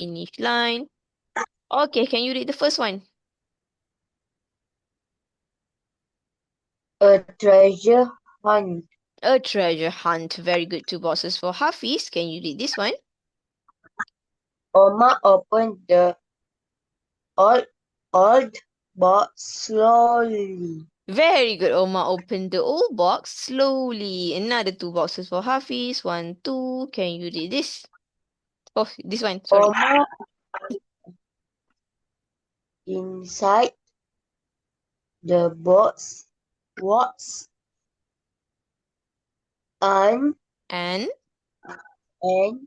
finish line. Okay, can you read the first one? A treasure hunt. A treasure hunt. Very good. 2 boxes for Hafiz. Can you read this one? Oma opened the old box slowly. Very good. Oma opened the old box slowly. Another 2 boxes for Hafiz. 1, 2. Can you read this? Oh, this one. Sorry. Oma inside the box was an And an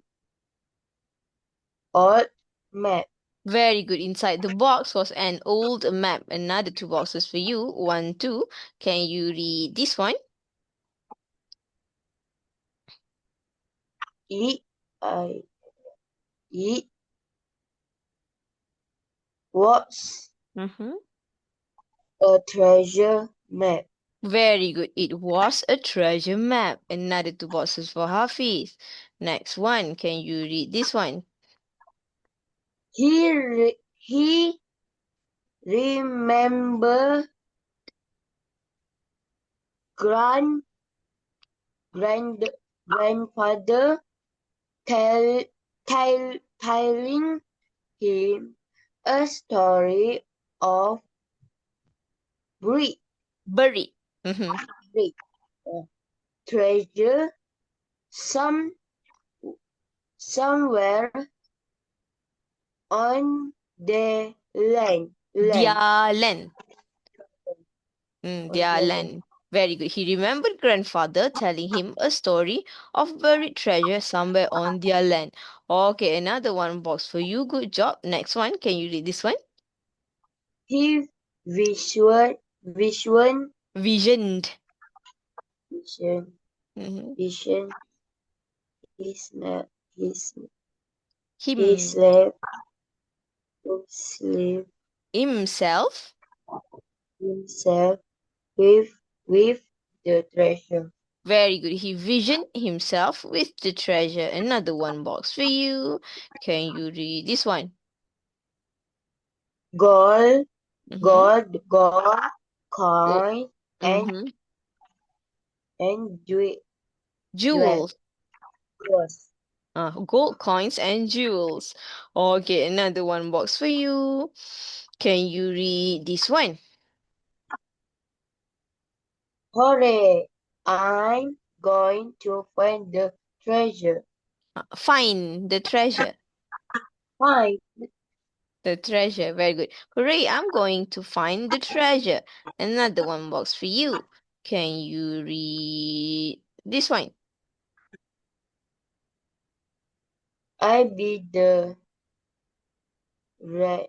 old map. very good. Inside the box was an old map. Another 2 boxes for you. 1, 2. Can you read this one? It was Mm-hmm. a treasure map. Very good. It was a treasure map. Another 2 boxes for Hafiz. Next one. Can you read this one? He remembered grand grandfather telling him a story of brick, Buried. Mm-hmm. brick treasure somewhere on the land Their land. on Their the land. land. Very good. He remembered grandfather telling him a story of buried treasure somewhere on their land. Okay, another 1 box for you. Good job. Next one. Can you read this one? He visual vision Visioned. vision Mm-hmm. vision his his Him. his left sleeve Himself. himself with the treasure. Very good. He visioned himself with the treasure. Another 1 box for you. Can you read this one? Gold, Mm-hmm. gold, Oh, coin, mm-hmm. and jewel. Jewels. Gold coins and jewels. Okay, another 1 box for you. Can you read this one? Hooray! I'm going to find the treasure. Find the treasure. Find The treasure. Very good. Hooray, I'm going to find the treasure. Another 1 box for you. Can you read this one? I be the red.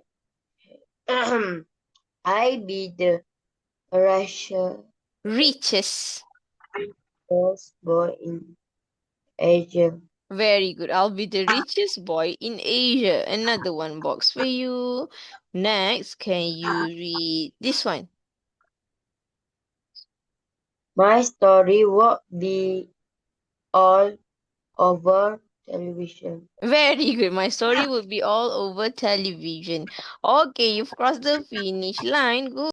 I be the Russia Riches. first boy in Asia. Very good. I'll be the richest boy in Asia. Another 1 box for you. Next, can you read this one? My story will be all over television. Very good. My story will be all over television. Okay, you've crossed the finish line. Good.